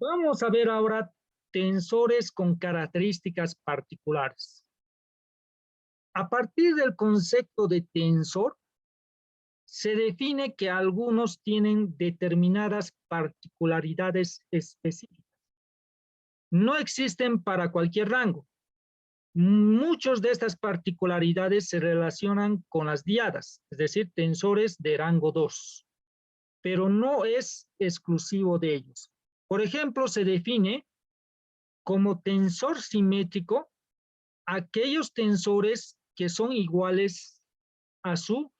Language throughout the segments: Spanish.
Vamos a ver ahora tensores con características particulares. A partir del concepto de tensor, se define que algunos tienen determinadas particularidades específicas. No existen para cualquier rango. Muchas de estas particularidades se relacionan con las diadas, es decir, tensores de rango 2, pero no es exclusivo de ellos. Por ejemplo, se define como tensor simétrico aquellos tensores que son iguales a su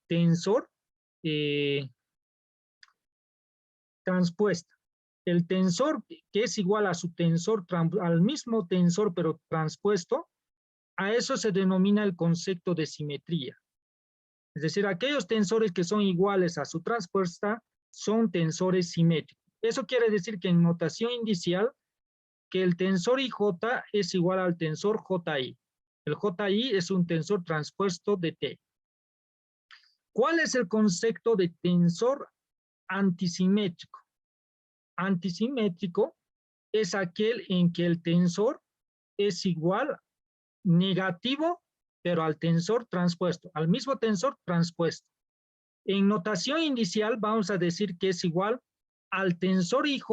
tensor transpuesta. El tensor que es igual a su tensor, al mismo tensor pero transpuesto, a eso se denomina el concepto de simetría. Es decir, aquellos tensores que son iguales a su transpuesta son tensores simétricos. Eso quiere decir que en notación indicial, que el tensor IJ es igual al tensor JI. El JI es un tensor transpuesto de T. ¿Cuál es el concepto de tensor antisimétrico? Antisimétrico es aquel en que el tensor es igual negativo, pero al tensor transpuesto, al mismo tensor transpuesto. En notación inicial vamos a decir que es igual al tensor IJ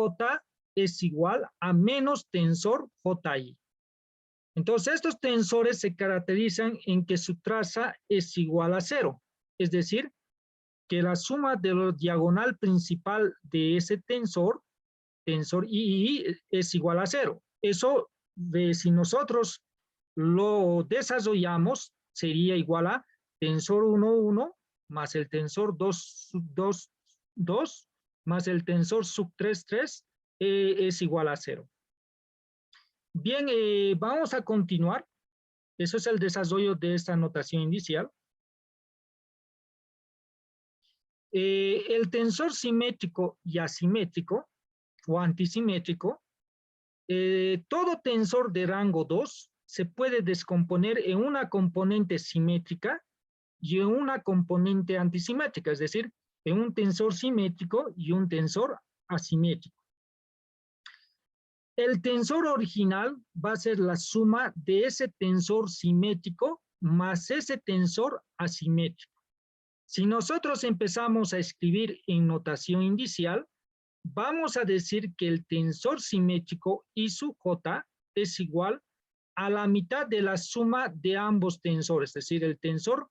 es igual a menos tensor JI. Entonces estos tensores se caracterizan en que su traza es igual a 0, es decir, que la suma de la diagonal principal de ese tensor II, es igual a 0. Eso, si nosotros lo desarrollamos, sería igual a tensor 1, 1, más el tensor 2, 2, 2, más el tensor sub 3, 3, es igual a 0. Bien, vamos a continuar. Eso es el desarrollo de esta notación inicial. El tensor simétrico y asimétrico o antisimétrico, todo tensor de rango 2 se puede descomponer en una componente simétrica y en una componente antisimétrica, es decir, en un tensor simétrico y un tensor asimétrico. El tensor original va a ser la suma de ese tensor simétrico más ese tensor asimétrico. Si nosotros empezamos a escribir en notación indicial, vamos a decir que el tensor simétrico I sub J es igual a la mitad de la suma de ambos tensores, es decir, el tensor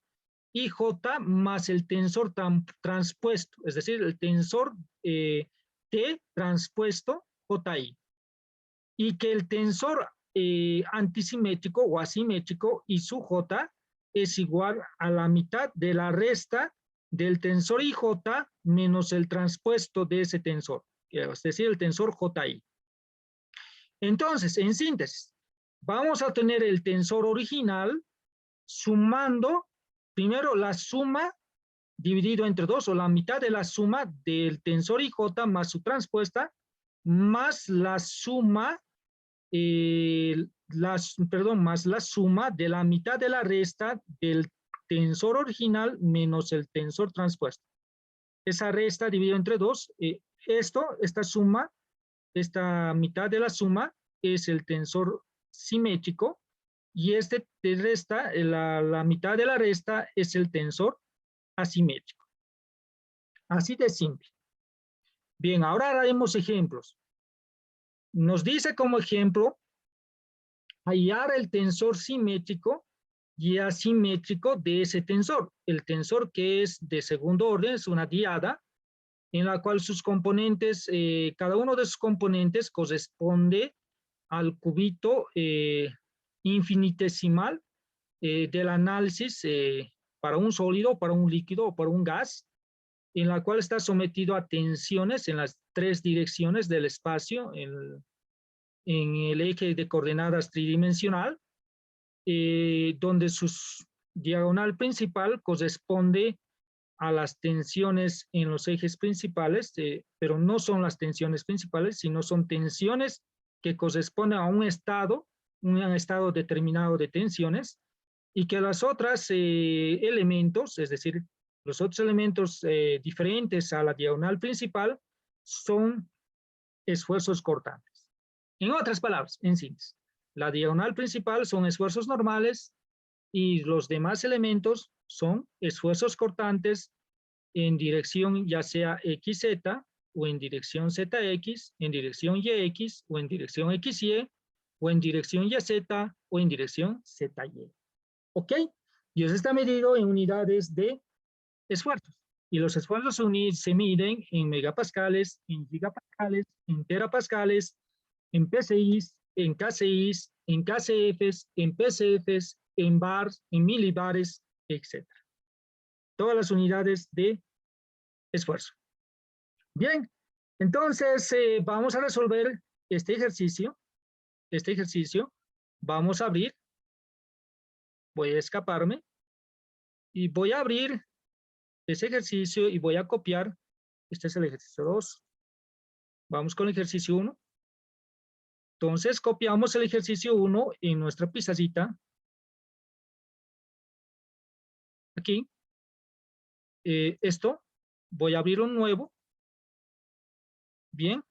IJ más el tensor transpuesto, es decir, el tensor T transpuesto JI. Y que el tensor antisimétrico o asimétrico I sub J es igual a la mitad de la resta del tensor IJ menos el transpuesto de ese tensor, es decir, el tensor JI. Entonces, en síntesis, vamos a tener el tensor original sumando primero la suma dividido entre 2 o la mitad de la suma del tensor IJ más su transpuesta más la suma más la suma de la mitad de la resta del tensor original menos el tensor transpuesto. Esa resta dividido entre 2, esta suma, esta mitad de la suma es el tensor simétrico y resta, la mitad de la resta es el tensor asimétrico. Así de simple. Bien, ahora haremos ejemplos. Nos dice como ejemplo hallar el tensor simétrico y asimétrico de ese tensor. El tensor que es de segundo orden es una diada en la cual sus componentes, cada uno de sus componentes corresponde al cubito infinitesimal del análisis para un sólido, para un líquido o para un gas, en la cual está sometido a tensiones en las 3 direcciones del espacio, en el eje de coordenadas tridimensional, donde su diagonal principal corresponde a las tensiones en los ejes principales, pero no son las tensiones principales, sino son tensiones que corresponden a un estado determinado de tensiones, y que las otras elementos, es decir, los otros elementos diferentes a la diagonal principal, son esfuerzos cortantes. En otras palabras, en síntesis, la diagonal principal son esfuerzos normales y los demás elementos son esfuerzos cortantes en dirección ya sea XZ o en dirección ZX, en dirección YX o en dirección XY o en dirección YZ o en dirección ZY. ¿Ok? Y eso está medido en unidades de esfuerzos. Y los esfuerzos se miden en megapascales, en gigapascales, en terapascales, en PSIs, en KCIs, en KCFs, en PCFs, en bars, en milibares, etc. Todas las unidades de esfuerzo. Bien, entonces vamos a resolver este ejercicio. Este ejercicio vamos a abrir. Voy a escaparme y voy a abrir ese ejercicio y voy a copiar. Este es el ejercicio 2. Vamos con el ejercicio 1. Entonces copiamos el ejercicio 1 en nuestra pizarrita. Aquí. Esto. Voy a abrir un nuevo. Bien.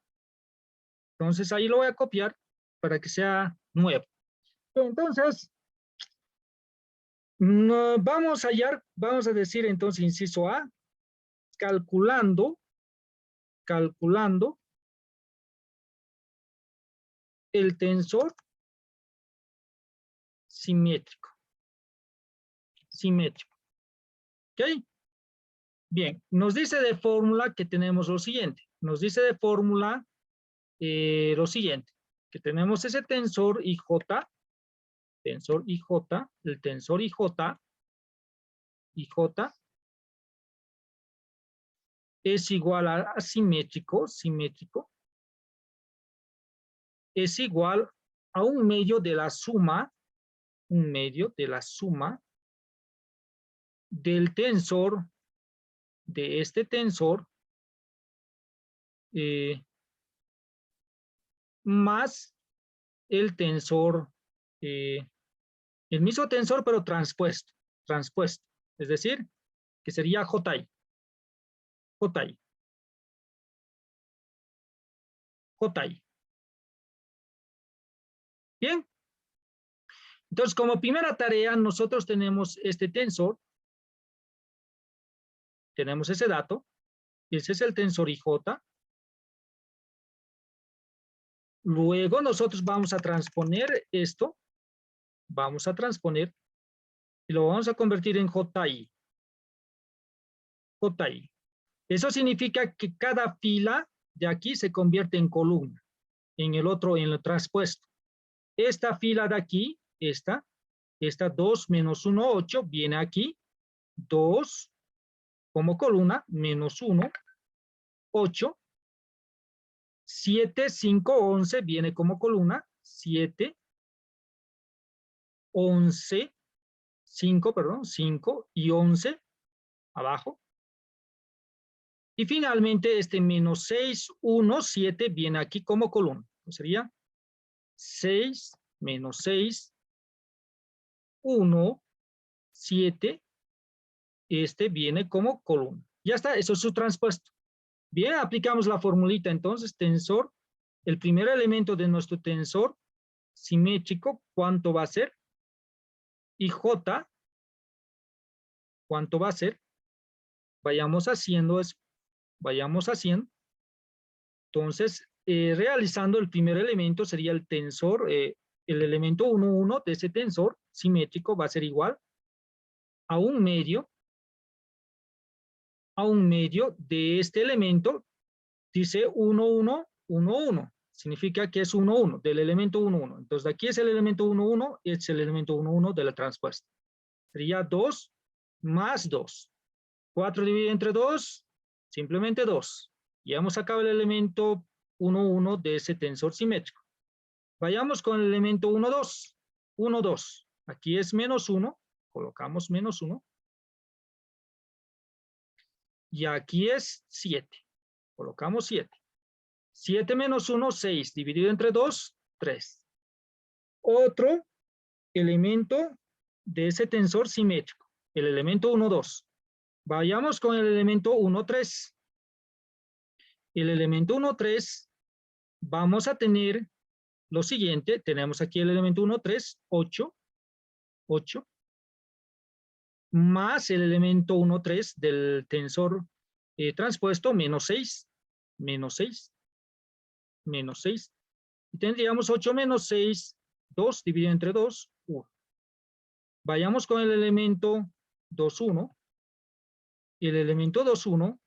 Entonces ahí lo voy a copiar para que sea nuevo. Entonces, vamos a hallar, vamos a decir entonces inciso A, calculando el tensor simétrico. ¿Ok? Bien, nos dice de fórmula que tenemos lo siguiente. Nos dice de fórmula lo siguiente, que tenemos ese tensor IJ, el tensor IJ es igual a simétrico, es igual a un medio de la suma, del tensor, de este tensor, más el tensor, el mismo tensor pero transpuesto, es decir, que sería JI. Bien. Entonces, como primera tarea, nosotros tenemos este tensor, tenemos ese dato, ese es el tensor IJ. Luego nosotros vamos a transponer esto, y lo vamos a convertir en JI. Eso significa que cada fila de aquí se convierte en columna, en el otro, en el transpuesto. Esta fila de aquí, esta 2 menos 1, 8, viene aquí, 2 como columna, menos 1, 8, 7, 5, 11 viene como columna, 7, 11, 5 y 11 abajo. Y finalmente este menos 6, 1, 7 viene aquí como columna. Sería 6, menos 6, 1, 7. Este viene como columna. Ya está, eso es su transpuesto. Bien, aplicamos la formulita entonces, tensor, el primer elemento de nuestro tensor simétrico, ¿cuánto va a ser? Y J, ¿cuánto va a ser? Vayamos haciendo. Entonces, realizando el primer elemento sería el tensor, el elemento 1, 1 de ese tensor simétrico va a ser igual a un medio de este elemento, dice 1, 1, 1, 1. Significa que es 1, 1, del elemento 1, 1. Entonces, de aquí es el elemento 1, 1, es el elemento 1, 1 de la transpuesta. Sería 2 más 2. 4 dividido entre 2, simplemente 2. Ya hemos sacado el elemento 1, 1 de ese tensor simétrico. Vayamos con el elemento 1, 2. 1, 2. Aquí es menos 1. Colocamos menos 1. Y aquí es 7. Colocamos 7. 7 menos 1, 6. Dividido entre 2, 3. Otro elemento de ese tensor simétrico. El elemento 1, 2. Vayamos con el elemento 1, 3. El elemento 1, 3 vamos a tener lo siguiente. Tenemos aquí el elemento 1, 3, 8, 8, más el elemento 1, 3 del tensor transpuesto, menos 6, menos 6, menos 6. Y tendríamos 8 menos 6, 2 dividido entre 2, 1. Vayamos con el elemento 2, 1. El elemento 2, 1,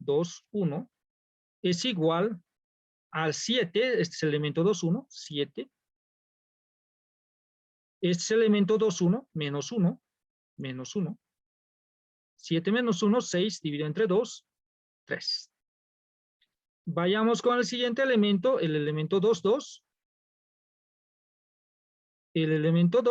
2, 1 es igual al 7, este es el elemento 2, 1, 7. Este es el elemento 2, 1, menos 1, menos 1. 7 menos 1, 6, dividido entre 2, 3. Vayamos con el siguiente elemento, el elemento 2, 2. El elemento 2